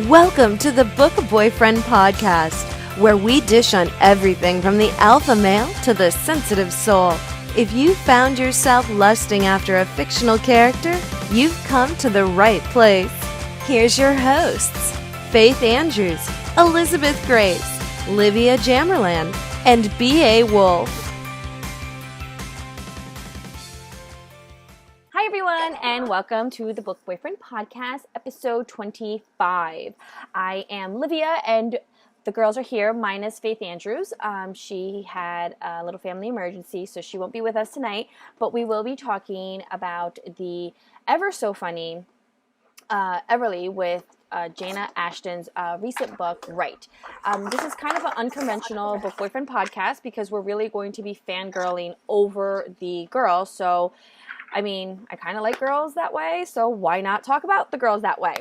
Welcome to the Book Boyfriend podcast, where we dish on everything from the alpha male to the sensitive soul. If you found yourself lusting after a fictional character, you've come to the right place. Here's your hosts, Faith Andrews, Elizabeth Grace, Livia Jamerlan, and B.A. Wolf. Hi, everyone, and welcome to the Book Boyfriend podcast, episode 25. I am Livia, and the girls are here, minus Faith Andrews. She had a little family emergency, so she won't be with us tonight, but we will be talking about the ever so funny Everly with Jana Aston's recent book, Right. This is kind of an unconventional Book Boyfriend podcast because we're really going to be fangirling over the girl, so I mean, I kind of like girls that way, so why not talk about the girls that way?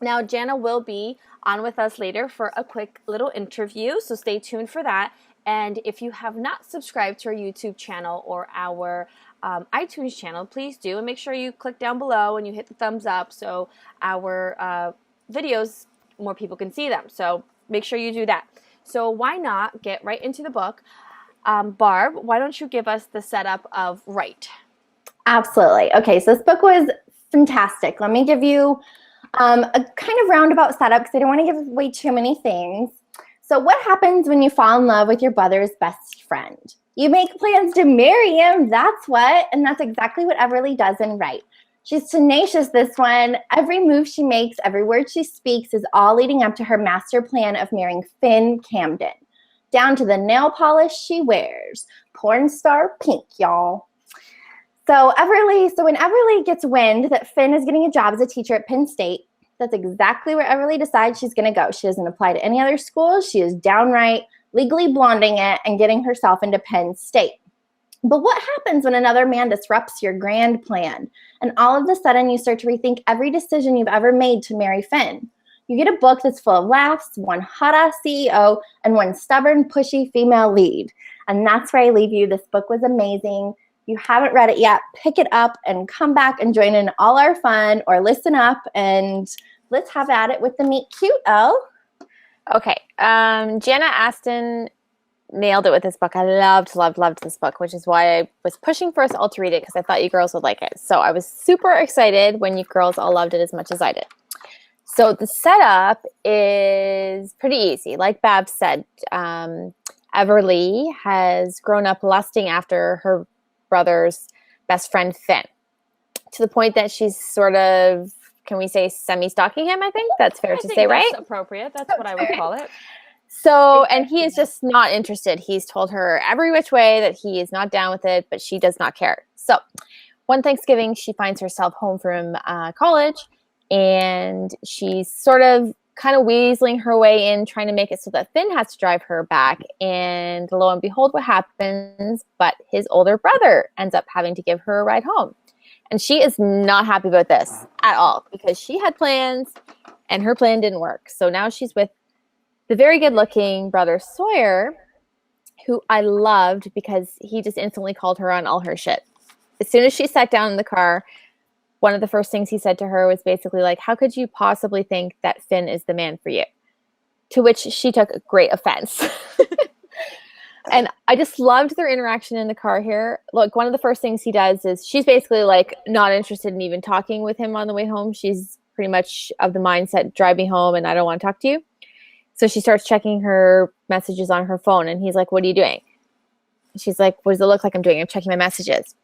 Now, Jana will be on with us later for a quick little interview, so stay tuned for that. And if you have not subscribed to our YouTube channel or our iTunes channel, please do. And make sure you click down below and you hit the thumbs up so our videos, more people can see them. So make sure you do that. So why not get right into the book? Barb, why don't you give us the setup of Right? Absolutely. Okay, so this book was fantastic. Let me give you a kind of roundabout setup because I don't want to give away too many things. So what happens when you fall in love with your brother's best friend? You make plans to marry him, that's what, and that's exactly what Everly does in Right. She's tenacious, this one. Every move she makes, every word she speaks is all leading up to her master plan of marrying Finn Camden. Down to the nail polish she wears. Porn star pink, y'all. So when Everly gets wind that Finn is getting a job as a teacher at Penn State, that's exactly where Everly decides she's going to go. She doesn't apply to any other school. She is downright legally blonding it and getting herself into Penn State. But what happens when another man disrupts your grand plan? And all of a sudden, you start to rethink every decision you've ever made to marry Finn. You get a book that's full of laughs, one hot-ass CEO, and one stubborn, pushy female lead. And that's where I leave you. This book was amazing. You haven't read it yet, pick it up and come back and join in all our fun, or listen up and let's have at it with the meet cute, Elle. Okay. Jana Aston nailed it with this book. I loved this book, which is why I was pushing for us all to read it because I thought you girls would like it. So I was super excited when you girls all loved it as much as I did. So the setup is pretty easy. Like Babs said, Everly has grown up lusting after her brother's best friend Finn, to the point that she's sort of, can we say, semi-stalking him? I think that's fair to say, right? That's appropriate. That's what I would call it. So, and he is just not interested. He's told her every which way that he is not down with it, but she does not care. So one Thanksgiving, she finds herself home from college, and she's sort of kind of weaseling her way in, trying to make it so that Finn has to drive her back. And lo and behold, what happens? But his older brother ends up having to give her a ride home. And she is not happy about this at all because she had plans and her plan didn't work. So now she's with the very good-looking brother Sawyer, who I loved because he just instantly called her on all her shit. As soon as she sat down in the car, one of the first things he said to her was basically like, how could you possibly think that Finn is the man for you? To which she took great offense. And I just loved their interaction in the car here. Look, one of the first things he does is she's basically like not interested in even talking with him on the way home. She's pretty much of the mindset, drive me home and I don't want to talk to you. So she starts checking her messages on her phone and he's like, what are you doing? She's like, what does it look like I'm doing? I'm checking my messages.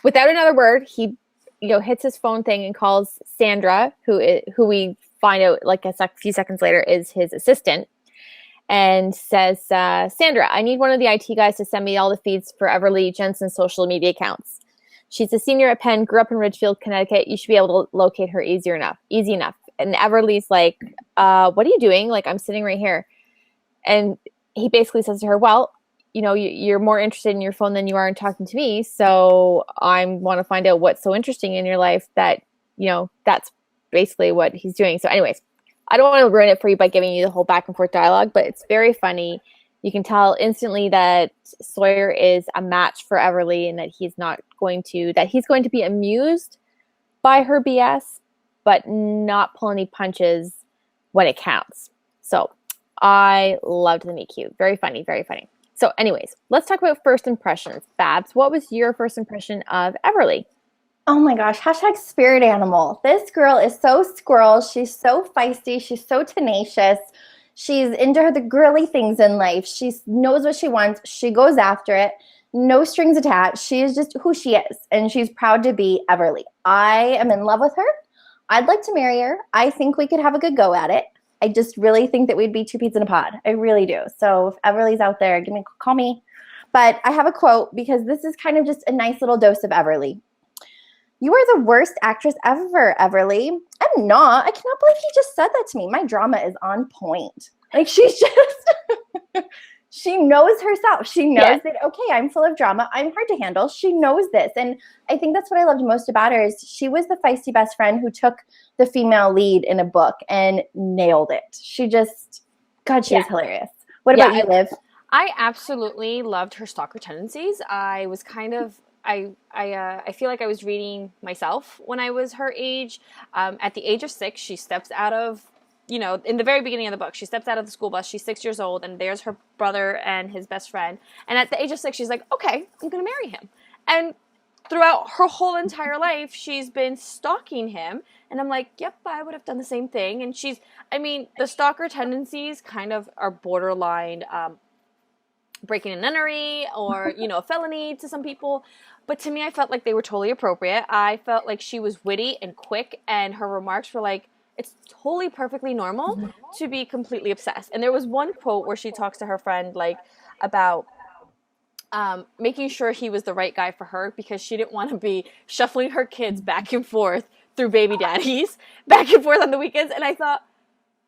Without another word, he hits his phone thing and calls Sandra, who we find out like a few seconds later is his assistant, and says, Sandra, I need one of the IT guys to send me all the feeds for Everly Jensen's social media accounts. She's a senior at Penn, grew up in Ridgefield, Connecticut. You should be able to locate her easy enough. And Everly's like, what are you doing? Like, I'm sitting right here. And he basically says to her, well, you're more interested in your phone than you are in talking to me. So I want to find out what's so interesting in your life that, that's basically what he's doing. So anyways, I don't want to ruin it for you by giving you the whole back and forth dialogue, but it's very funny. You can tell instantly that Sawyer is a match for Everly and that he's going to be amused by her BS, but not pull any punches when it counts. So I loved the meet cute. Very funny, very funny. So anyways, let's talk about first impressions. Babs, what was your first impression of Everly? Oh my gosh, hashtag spirit animal. This girl is so squirrel. She's so feisty. She's so tenacious. She's into the girly things in life. She knows what she wants. She goes after it. No strings attached. She is just who she is. And she's proud to be Everly. I am in love with her. I'd like to marry her. I think we could have a good go at it. I just really think that we'd be two peas in a pod. I really do. So if Everly's out there, call me. But I have a quote because this is kind of just a nice little dose of Everly. You are the worst actress ever, Everly. I'm not. I cannot believe he just said that to me. My drama is on point. Like, she's just, she knows herself. She knows that, okay, I'm full of drama. I'm hard to handle. She knows this. And I think that's what I loved most about her is she was the feisty best friend who took the female lead in a book and nailed it. She just, God, she was hilarious. What about you, Liv? I absolutely loved her stalker tendencies. I was kind of, I feel like I was reading myself when I was her age. At the age of 6, she steps out of, in the very beginning of the book, she steps out of the school bus. She's 6 years old, and there's her brother and his best friend. And at the age of 6, she's like, okay, I'm going to marry him. And throughout her whole entire life, she's been stalking him. And I'm like, yep, I would have done the same thing. And the stalker tendencies kind of are borderline breaking a nunnery or, a felony to some people. But to me, I felt like they were totally appropriate. I felt like she was witty and quick, and her remarks were like, it's totally perfectly normal to be completely obsessed. And there was one quote where she talks to her friend, like, about making sure he was the right guy for her because she didn't want to be shuffling her kids back and forth through baby daddies, back and forth on the weekends. And I thought,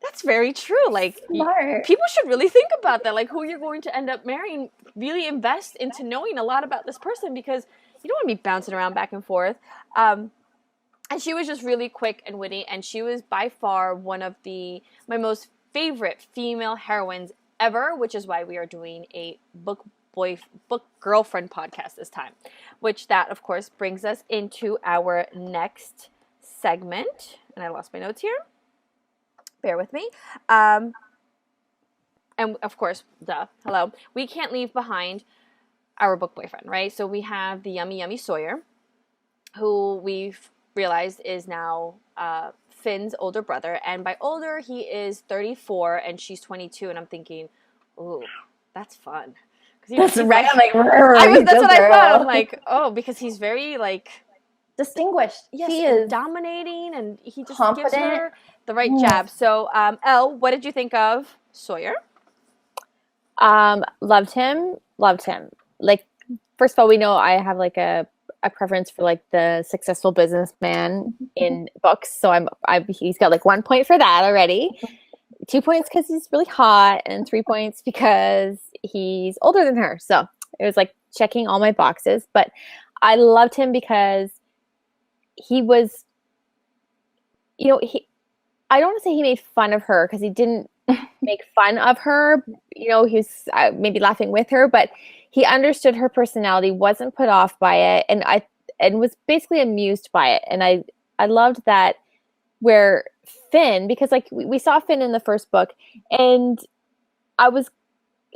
that's very true. Like, people should really think about that. Like, who you're going to end up marrying, really invest into knowing a lot about this person because you don't want to be bouncing around back and forth. And she was just really quick and witty, and she was by far one of my most favorite female heroines ever, which is why we are doing a book girlfriend podcast this time. Which that, of course, brings us into our next segment. And I lost my notes here. Bear with me. And of course, hello. We can't leave behind our book boyfriend, right? So we have the yummy Sawyer, who we've realized is now Finn's older brother. And by older, he is 34 and she's 22. And I'm thinking, ooh, that's fun. That's right. I'm like, that's what I thought. I'm like, oh, because he's very distinguished. Yes, he is dominating, and he just confident. gives her the right jab. So, Elle, what did you think of Sawyer? Loved him. Like, first of all, we know I have like a preference for like the successful businessman in books. So he's got like 1 point for that already. 2 points because he's really hot, and 3 points because he's older than her. So it was like checking all my boxes. But I loved him because he was, I don't want to say he made fun of her because he didn't make fun of her. He was maybe laughing with her, but he understood her personality, wasn't put off by it, and was basically amused by it. And I loved that where Finn, because like we saw Finn in the first book, and I was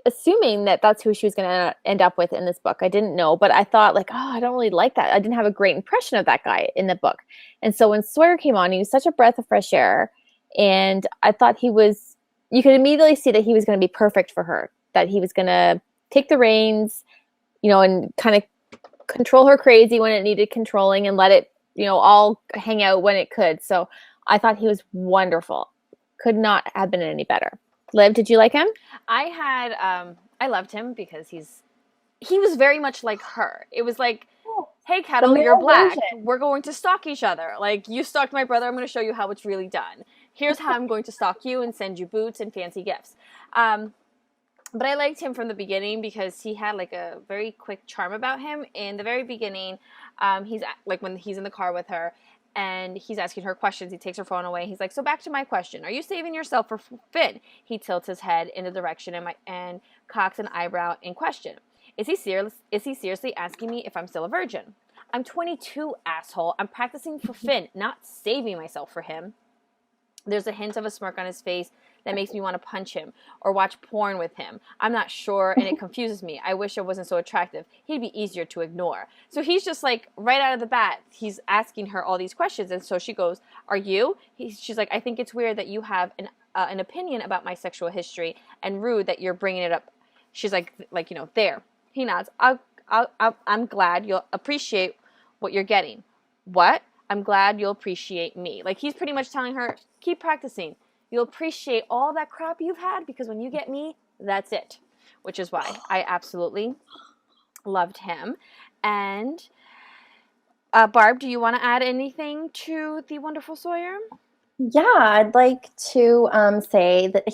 assuming that that's who she was going to end up with in this book. I didn't know, but I thought like, oh, I don't really like that. I didn't have a great impression of that guy in the book. And so when Sawyer came on, he was such a breath of fresh air. And I thought you could immediately see that he was going to be perfect for her, that he was going to take the reins, and kind of control her crazy when it needed controlling and let it, all hang out when it could. So I thought he was wonderful. Could not have been any better. Liv, did you like him? I loved him because he was very much like her. It was like, hey, Kettle, you're black. We're going to stalk each other. Like, you stalked my brother. I'm going to show you how it's really done. Here's how I'm going to stalk you and send you boots and fancy gifts. But I liked him from the beginning because he had like a very quick charm about him. In the very beginning, he's like when he's in the car with her, and he's asking her questions. He takes her phone away. He's like, so back to my question. Are you saving yourself for Finn? He tilts his head in the direction and cocks an eyebrow in question. Is he seriously asking me if I'm still a virgin? I'm 22, asshole. I'm practicing for Finn, not saving myself for him. There's a hint of a smirk on his face that makes me want to punch him or watch porn with him. I'm not sure, and it confuses me. I wish I wasn't so attractive. He'd be easier to ignore. So he's just like, right out of the bat, he's asking her all these questions. And so she goes, are you? She's like, I think it's weird that you have an opinion about my sexual history, and rude that you're bringing it up. She's like, there. He nods. I'm glad you'll appreciate what you're getting. What? I'm glad you'll appreciate me. Like, he's pretty much telling her, keep practicing. You'll appreciate all that crap you've had, because when you get me, that's it. Which is why I absolutely loved him. And Barb, do you want to add anything to the wonderful Sawyer? Yeah, I'd like to say that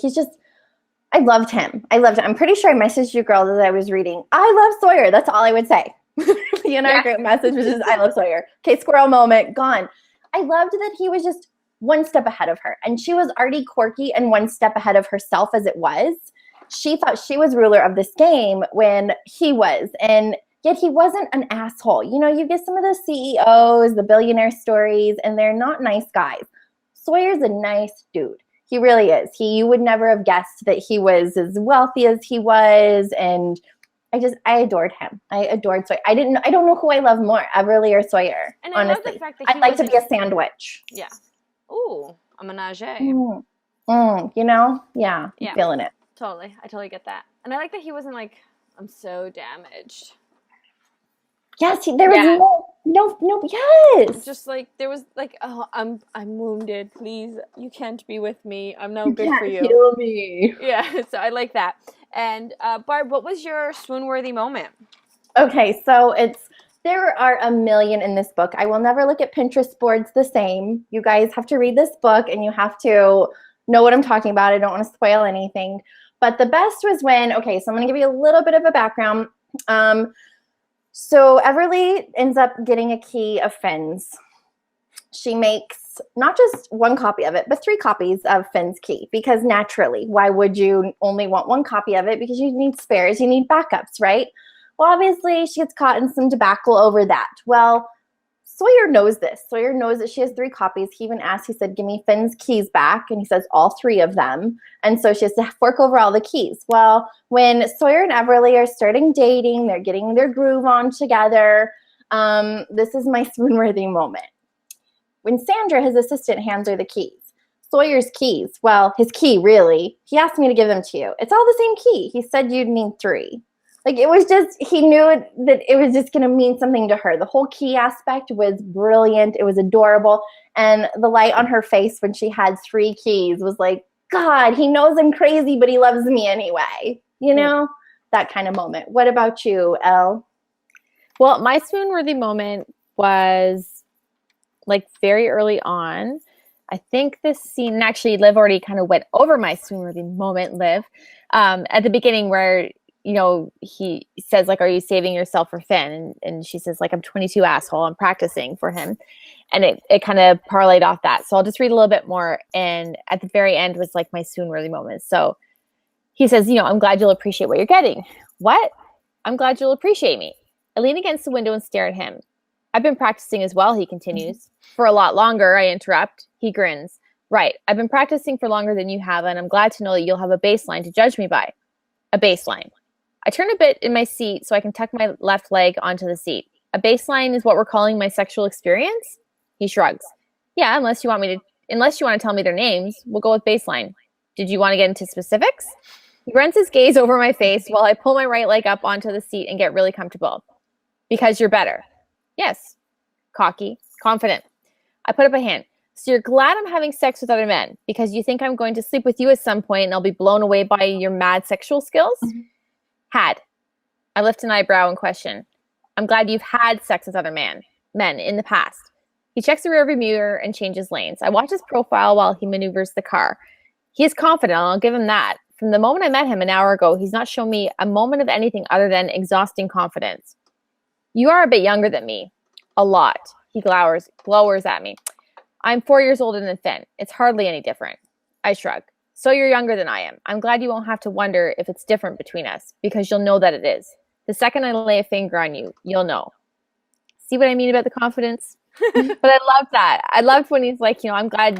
I loved him. I'm pretty sure I messaged you girls as I was reading. I love Sawyer. That's all I would say. Our group message was just, I love Sawyer. Okay, squirrel moment, gone. I loved that he was just one step ahead of her. And she was already quirky and one step ahead of herself as it was. She thought she was ruler of this game when he was. And yet he wasn't an asshole. You get some of those CEOs, the billionaire stories, and they're not nice guys. Sawyer's a nice dude. He really is. You would never have guessed that he was as wealthy as he was. And I adored him. I adored Sawyer. I don't know who I love more, Everly or Sawyer. And honestly, I love the fact that I'd like to be a sandwich. Yeah. Ooh, a menage. Yeah, I'm feeling it. Totally. I totally get that. And I like that he wasn't like, I'm so damaged. Yes, there was no, yes. Just like, there was like, oh, I'm wounded. Please, you can't be with me. I'm no good for you. Heal me. Yeah, so I like that. And Barb, what was your swoon-worthy moment? Okay, so there are a million in this book. I will never look at Pinterest boards the same. You guys have to read this book, and you have to know what I'm talking about. I don't want to spoil anything. But the best was when, so I'm going to give you a little bit of a background. So Everly ends up getting a key of Finn's. She makes not just one copy of it, but 3 copies of Finn's key, because naturally, why would you only want one copy of it? Because you need spares, you need backups, right? Well, obviously, she gets caught in some debacle over that. Well, Sawyer knows this. Sawyer knows that she has 3 copies. He even asked, he said, give me Finn's keys back. And he says all 3 of them. And so she has to fork over all the keys. Well, when Sawyer and Everly are starting dating, they're getting their groove on together. This is my swoon-worthy moment. When Sandra, his assistant, hands her the keys. Sawyer's keys, well, his key, really. He asked me to give them to you. It's all the same key. He said you'd need 3. Like, it was just, he knew that it was just going to mean something to her. The whole key aspect was brilliant. It was adorable. And the light on her face when she had 3 keys was like, God, he knows I'm crazy, but he loves me anyway. That kind of moment. What about you, Elle? Well, my swoon-worthy moment was like very early on. I think this scene, and actually Liv already kind of went over my swoon-worthy moment, Liv, at the beginning where, he says, like, are you saving yourself for Finn? And she says, like, I'm 22, asshole. I'm practicing for him. And it kind of parlayed off that. So I'll just read a little bit more. And at the very end was like my swoon-worthy moment. So he says, I'm glad you'll appreciate what you're getting. What? I'm glad you'll appreciate me. I lean against the window and stare at him. I've been practicing as well, he continues. For a lot longer, I interrupt. He grins. Right. I've been practicing for longer than you have, and I'm glad to know that you'll have a baseline to judge me by. A baseline. I turn a bit in my seat so I can tuck my left leg onto the seat. A baseline is what we're calling my sexual experience? He shrugs. Yeah, unless you want to tell me their names, we'll go with baseline. Did you want to get into specifics? He runs his gaze over my face while I pull my right leg up onto the seat and get really comfortable. Because you're better. Yes. Cocky. Confident. I put up a hand. So you're glad I'm having sex with other men because you think I'm going to sleep with you at some point and I'll be blown away by your mad sexual skills? Had. I lift an eyebrow and question. I'm glad you've had sex with other men in the past. He checks the rearview mirror and changes lanes. I watch his profile while he maneuvers the car. He is confident, I'll give him that. From the moment I met him an hour ago, he's not shown me a moment of anything other than exhausting confidence. You are a bit younger than me. A lot. He glowers at me. I'm 4 years older than Finn. It's hardly any different. I shrug. So you're younger than I am. I'm glad you won't have to wonder if it's different between us, because you'll know that it is. The second I lay a finger on you, you'll know. See what I mean about the confidence? But I love that. I loved when he's like, I'm glad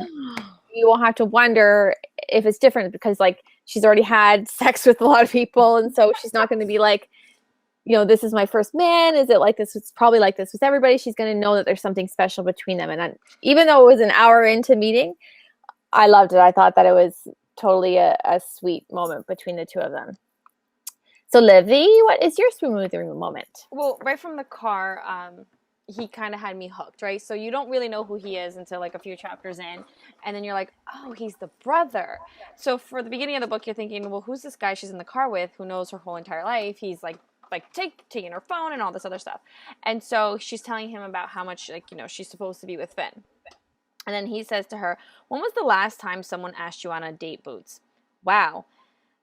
you won't have to wonder if it's different because like she's already had sex with a lot of people, and so she's not going to be like, this is my first man. Is it like this? It's probably like this with everybody. She's going to know that there's something special between them. And even though it was an hour into meeting, I loved it. I thought that it was totally a sweet moment between the two of them. So Livy, what is your smooth moment? Well, right from the car, he kind of had me hooked, right? So you don't really know who he is until like a few chapters in, and then you're like, oh, he's the brother. So for the beginning of the book, you're thinking, well, who's this guy she's in the car with who knows her whole entire life? He's like taking her phone and all this other stuff. And so she's telling him about how much she's supposed to be with Finn. And then he says to her, when was the last time someone asked you on a date, Boots? Wow.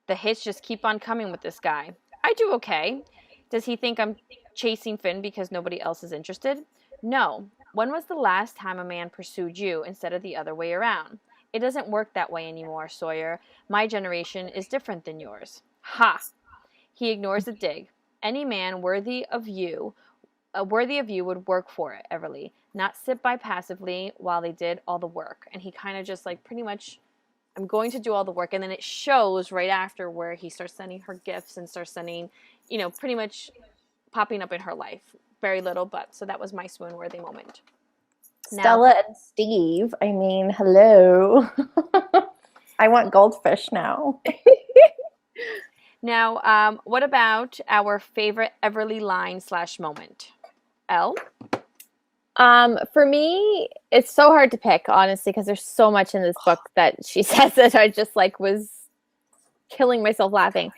The hits just keep on coming with this guy. I do okay. Does he think I'm chasing Finn because nobody else is interested? No. When was the last time a man pursued you instead of the other way around? It doesn't work that way anymore, Sawyer. My generation is different than yours. Ha! He ignores the dig. Any man worthy of you would work for it, Everly, not sit by passively while they did all the work. And he kind of just like pretty much, I'm going to do all the work. And then it shows right after where he starts sending her gifts and starts sending, pretty much popping up in her life. Very little, but so that was my swoon-worthy moment. Stella and Steve, I mean, hello. I want goldfish now. Now, what about our favorite Everly line / moment? Elle? For me, it's so hard to pick, honestly, because there's so much in this book that she says that I just like was killing myself laughing.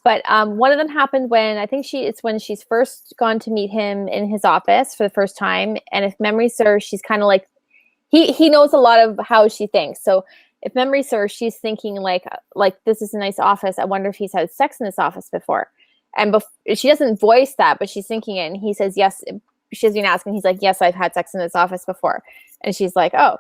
But one of them happened when I think it's when she's first gone to meet him in his office for the first time. And if memory serves, she's kind of like, he knows a lot of how she thinks. So if memory serves, she's thinking like this is a nice office. I wonder if he's had sex in this office before. And she doesn't voice that, but she's thinking it. And he says, yes. She doesn't even ask. And he's like, yes, I've had sex in this office before. And she's like, oh.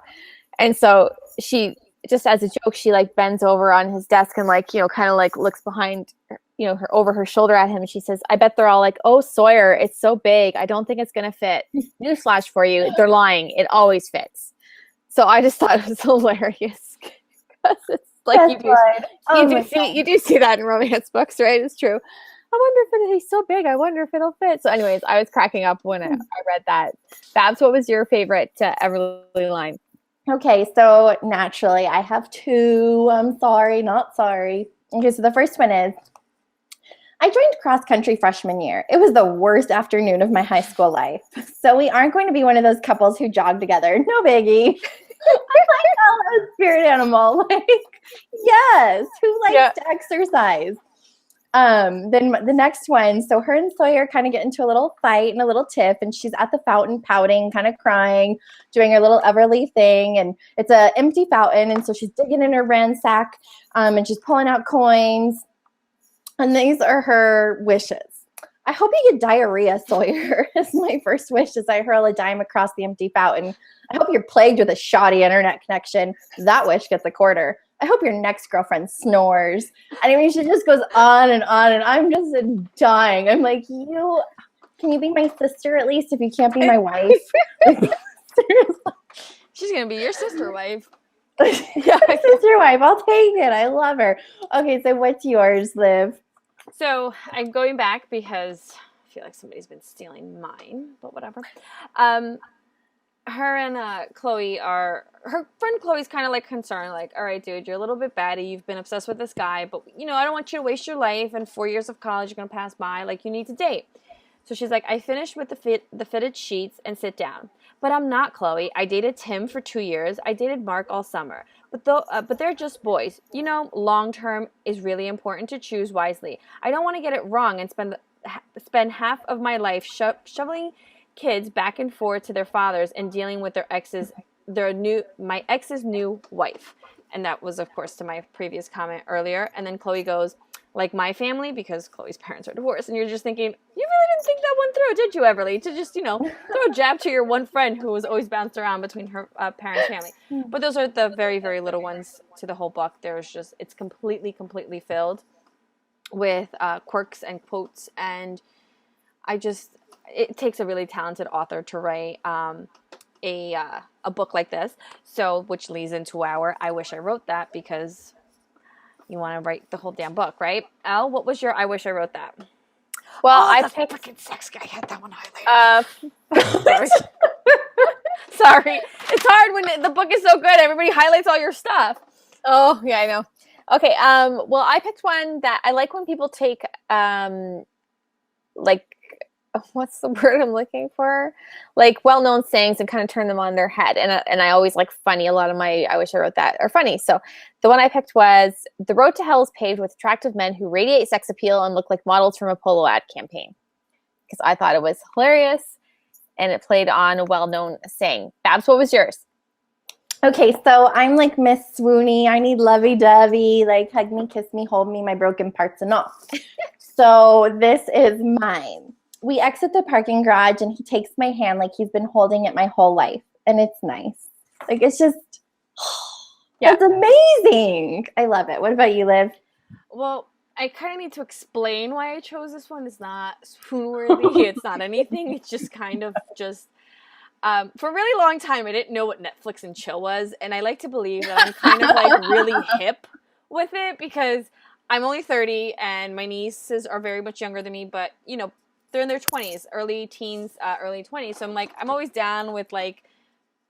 And so she, just as a joke, she like bends over on his desk and like, kind of like looks behind, her over her shoulder at him. And she says, I bet they're all like, oh, Sawyer, it's so big. I don't think it's going to fit. Newsflash for you. They're lying. It always fits. So I just thought it was hilarious. Because it's like you do see that in romance books, right? It's true. I wonder if he's so big. I wonder if it'll fit. So anyways, I was cracking up when I read that. Babs, what was your favorite Everly line? Okay, so naturally I have two. I'm sorry, not sorry. Okay, so the first one is, I joined cross country freshman year. It was the worst afternoon of my high school life. So we aren't going to be one of those couples who jog together. No biggie. I'm like, oh, spirit animal. Like, yes, who likes to exercise? Then the next one, so her and Sawyer kind of get into a little fight and a little tiff, and she's at the fountain pouting, kind of crying, doing her little Everly thing, and it's an empty fountain, and so she's digging in her ransack, and she's pulling out coins, and these are her wishes. I hope you get diarrhea, Sawyer, is my first wish as I hurl a dime across the empty fountain. I hope you're plagued with a shoddy internet connection. That wish gets a quarter. I hope your next girlfriend snores. I mean, she just goes on, and I'm just dying. I'm like, can you be my sister at least if you can't be my wife? She's going to be your sister wife. Yeah, sister wife. I'll take it. I love her. Okay, so what's yours, Liv? So I'm going back because I feel like somebody's been stealing mine, but whatever. Her and Chloe her friend Chloe's kind of like concerned, like, all right, dude, you're a little bit batty. You've been obsessed with this guy, but I don't want you to waste your life and 4 years of college are going to pass by. Like, you need to date. So she's like, I finished with the fitted sheets and sit down. But I'm not, Chloe. I dated Tim for 2 years. I dated Mark all summer. But they're just boys. Long term is really important to choose wisely. I don't want to get it wrong and spend half of my life shoveling kids back and forth to their fathers and dealing with my ex's new wife. And that was, of course, to my previous comment earlier. And then Chloe goes, like my family, because Chloe's parents are divorced. And you're just thinking, you really didn't think that one through, did you, Everly? To just, throw a jab to your one friend who was always bounced around between her parents' family. But those are the very, very little ones to the whole book. It's completely, completely filled with quirks and quotes. And it takes a really talented author to write a book like this. So, which leads into our I wish I wrote that, because you want to write the whole damn book, right? Elle, what was your I wish I wrote that? Well, I picked freaking sex guy. I had that one highlighted. Sorry. It's hard when the book is so good. Everybody highlights all your stuff. Oh, yeah, I know. Okay, well, I picked one that I like when people take, like, what's the word I'm looking for? Like, well-known sayings and kind of turn them on their head. And I always like funny. A lot of my I wish I wrote that are funny. So the one I picked was, the road to hell is paved with attractive men who radiate sex appeal and look like models from a polo ad campaign. Because I thought it was hilarious, and it played on a well-known saying. Babs, what was yours? Okay, so I'm like Miss Swoony. I need lovey-dovey, like hug me, kiss me, hold me, my broken parts and all. So this is mine. We exit the parking garage, and he takes my hand like he's been holding it my whole life. And it's nice. Like, it's just, it's amazing. I love it. What about you, Liv? Well, I kind of need to explain why I chose this one. It's not swoon-worthy. It's not anything. It's just kind of just... for a really long time, I didn't know what Netflix and chill was. And I like to believe that I'm kind of like really hip with it, because I'm only 30 and my nieces are very much younger than me. But, you know, they're in their 20s, early teens, early 20s. So I'm like, I'm always down with like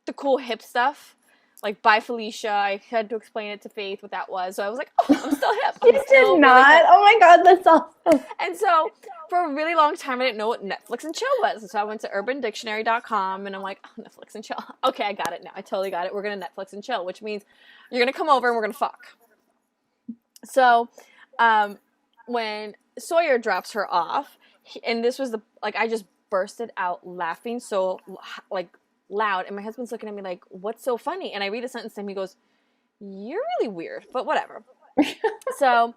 the cool hip stuff. Like, Bye Felicia. I had to explain it to Faith what that was. So I was like, oh, I'm still hip. You did not? Really hip. Oh my God, that's awesome. And so for a really long time, I didn't know what Netflix and chill was. So I went to urbandictionary.com and I'm like, oh, Netflix and chill. Okay, I got it now. I totally got it. We're going to Netflix and chill, which means you're going to come over and we're going to fuck. So when Sawyer drops her off, and this was I just bursted out laughing so like loud, and my husband's looking at me like, what's so funny? And I read a sentence to him, he goes, you're really weird, but whatever. So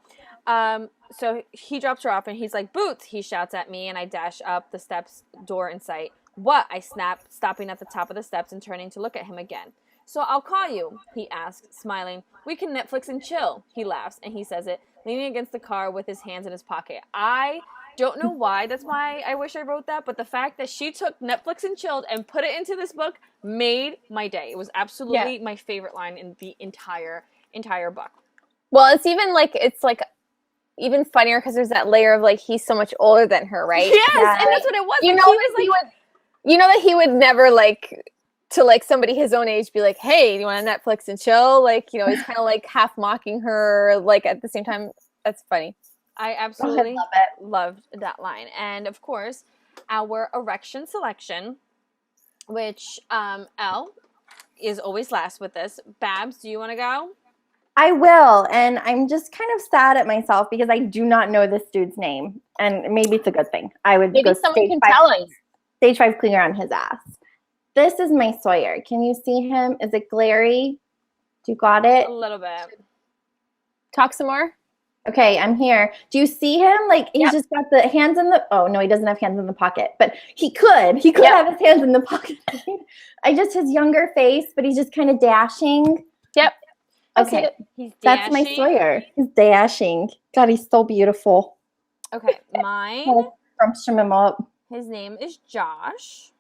he drops her off, and he's like, boots, he shouts at me, and I dash up the steps, door in sight. What? I snap, stopping at the top of the steps and turning to look at him again. So I'll call you, he asks, smiling. We can Netflix and chill, he laughs, and he says it, leaning against the car with his hands in his pocket. I don't know why that's why I wish I wrote that, but the fact that she took Netflix and chilled and put it into this book made my day. It was absolutely my favorite line in the entire book. Well, it's like even funnier because there's that layer of like, he's so much older than her, right? Yes, and that's what it was. You know that he would never like to like somebody his own age be like, hey, do you want to Netflix and chill? Like, you know, he's kind of like half mocking her, like at the same time. That's funny. I absolutely loved that line. And of course, our erection selection, which Elle is always last with this. Babs, do you want to go? I will, and I'm just kind of sad at myself because I do not know this dude's name, and maybe it's a good thing. I would maybe go someone can tell us. Stage 5 clear on his ass. This is my Sawyer. Can you see him? Is it glary? Do you got it? A little bit. Talk some more. Okay, I'm here. Do you see him? Like, he's just got the hands in the... Oh, no, he doesn't have hands in the pocket. But he could. He could have his hands in the pocket. His younger face, but he's just kind of dashing. Yep. Okay. He's dashing. That's my Sawyer. He's dashing. God, he's so beautiful. Okay, mine... From him up. His name is Josh.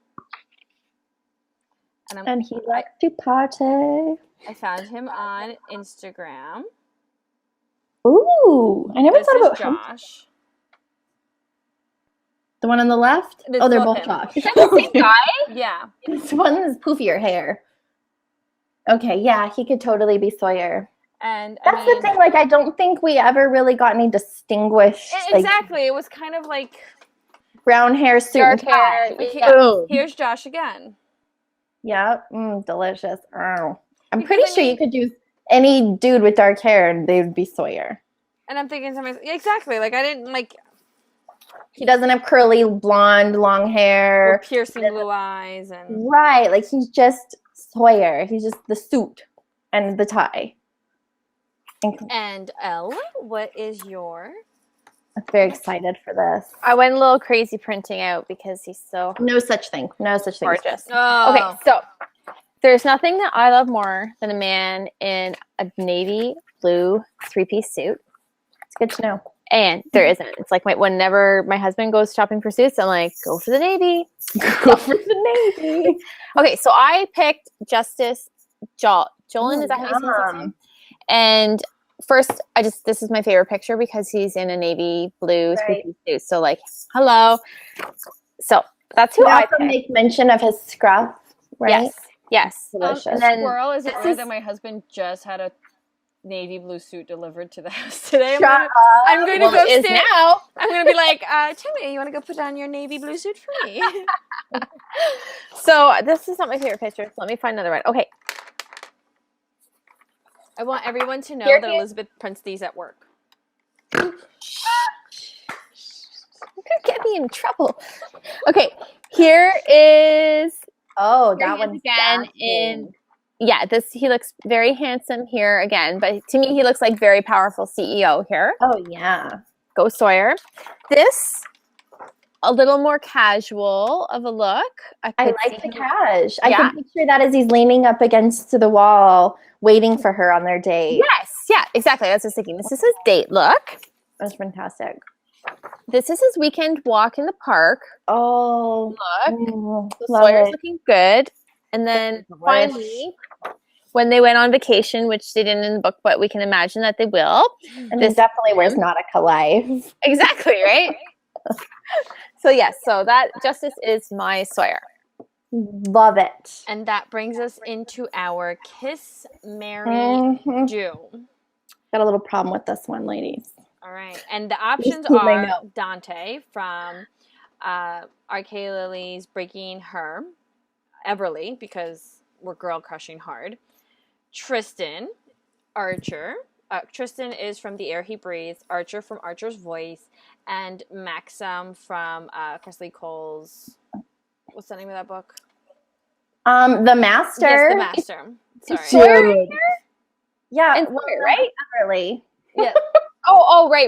And he likes to party. I found him on Instagram. Ooh, I never thought about Josh. The one on the left? They're both him. Josh. Is that the same guy? Yeah. This one is poofier hair. Okay, yeah, he could totally be Sawyer. And that's the thing, like, I don't think we ever really got any distinguished. Exactly. It was kind of like brown hair, suit dark and tie. hair. Here's Josh again. Yeah, delicious. Oh. I'm pretty sure you could use any dude with dark hair and they would be Sawyer. And I'm thinking to myself, exactly. Like, I didn't like. He doesn't have curly blonde, long hair, or piercing blue eyes, and right. Like, he's just Sawyer. He's just the suit and the tie. And Elle, what is your? I'm very excited for this. I went a little crazy printing out because he's so no such thing. Gorgeous. Oh. Okay, so there's nothing that I love more than a man in a navy blue 3-piece suit. It's good to know. And there isn't. It's like whenever my husband goes shopping for suits, I'm like, go for the navy. Go for the navy. Okay, so I picked Justice Jolin. Is that how you say his name? And first, this is my favorite picture because he's in a navy blue three-piece suit. So like, hello. So that's who I picked. Make mention of his scruff, right? Yes. Delicious. And then, Squirrel, is it weird that my husband just had a navy blue suit delivered to the house today? I'm going to go upstairs now. I'm going to be like, Timmy, you want to go put on your navy blue suit for me? So this is not my favorite picture. So let me find another one. Okay. I want everyone to know that Elizabeth prints these at work. You're going to get me in trouble. Okay. Here is... Oh, that one's again he looks very handsome here again, but to me he looks like very powerful CEO here. Oh yeah. Go Sawyer. This a little more casual of a look. I like the cash. I can picture that as he's leaning up against the wall waiting for her on their date. Yes, yeah, exactly. I was just thinking this is his date look. That's fantastic. This is his weekend walk in the park. Oh, look. So Sawyer's looking good. And then finally, when they went on vacation, which they didn't in the book, but we can imagine that they will. And this definitely wears Nautica Life. Exactly, right? So yes, so that Justice is my Sawyer. Love it. And that brings us into our Kiss, Marry, Do. Got a little problem with this one, ladies. All right. And the options are Dante from R.K. Lily's Breaking Her, Everly, because we're girl crushing hard, Tristan, Archer. Tristan is from The Air He Breathes, Archer from Archer's Voice, and Maxim from Presley Cole's, what's the name of that book? The Master. Yes, The Master. Sorry. Sawyer. Yeah. And Sawyer, right? Everly. Yeah. Oh, right.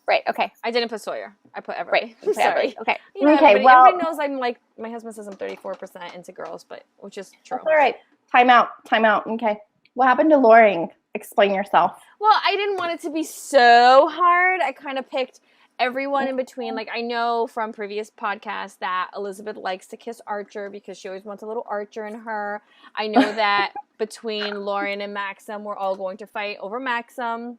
Right, okay. I didn't put Sawyer. I put Everly. Right. Sorry. Okay. You know, everybody knows I'm like, my husband says I'm 34% into girls, but which is true. That's all right. Time out. Okay. What happened to Loring? Explain yourself. Well, I didn't want it to be so hard. I kind of picked everyone in between. Like, I know from previous podcasts that Elizabeth likes to kiss Archer because she always wants a little Archer in her. I know that between Lauren and Maxim, we're all going to fight over Maxim.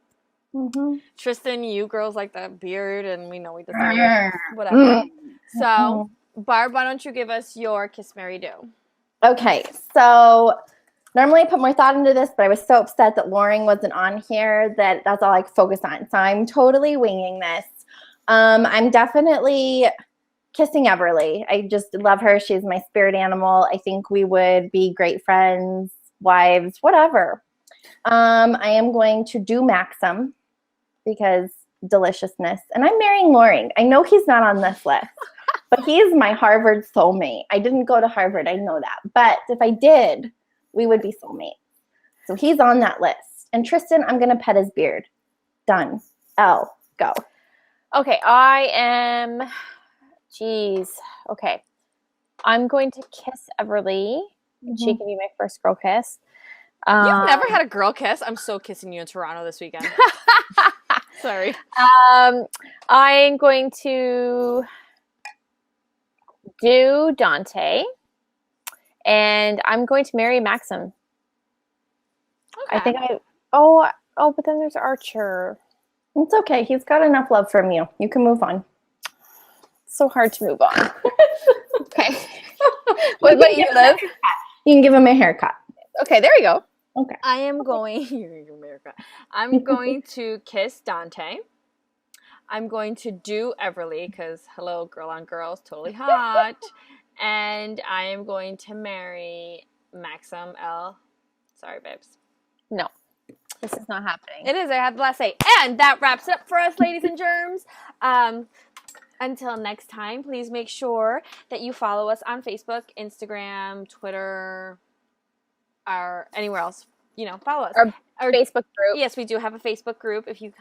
Mm-hmm. Tristan, you girls like the beard, and we know we decided whatever. So, Barb, why don't you give us your Kiss, Marry, Do? Okay, so normally I put more thought into this, but I was so upset that Loring wasn't on here that that's all I could focus on. So I'm totally winging this. I'm definitely kissing Everly. I just love her. She's my spirit animal. I think we would be great friends, wives, whatever. I am going to do Maxim because deliciousness. And I'm marrying Loring. I know he's not on this list, but he's my Harvard soulmate. I didn't go to Harvard. I know that. But if I did, we would be soulmates. So he's on that list. And Tristan, I'm going to pet his beard. Done. L, go. Okay, I am, okay. I'm going to kiss Everly. She can be my first girl kiss. You've never had a girl kiss? I'm so kissing you in Toronto this weekend. Sorry. I'm going to do Dante. And I'm going to marry Maxim. Okay. I think but then there's Archer. It's okay. He's got enough love from you. You can move on. It's so hard to move on. Okay. What about you, Liv? You can give him a haircut. Okay, there you go. Okay. I am going, I'm going to kiss Dante. I'm going to do Everly because, hello, girl on girls, totally hot. And I am going to marry Maxim L. Sorry, babes. No, this is not happening. It is. I have the last say. And that wraps it up for us, ladies and germs. Until next time, please make sure that you follow us on Facebook, Instagram, Twitter, or anywhere else. Follow us. Our Facebook group. Yes, we do have a Facebook group if you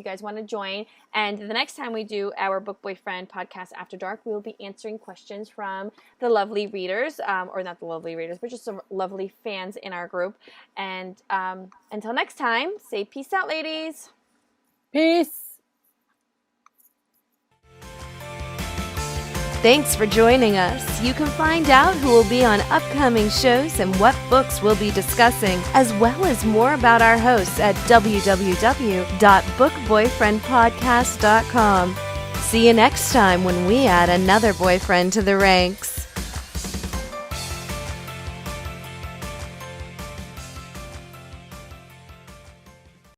guys want to join. And the next time we do our Book Boyfriend podcast After Dark, we will be answering questions from the lovely readers, or not the lovely readers, but just some lovely fans in our group. And until next time, say peace out, ladies. Peace. Thanks for joining us. You can find out who will be on upcoming shows and what books we'll be discussing, as well as more about our hosts at www.bookboyfriendpodcast.com. See you next time when we add another boyfriend to the ranks.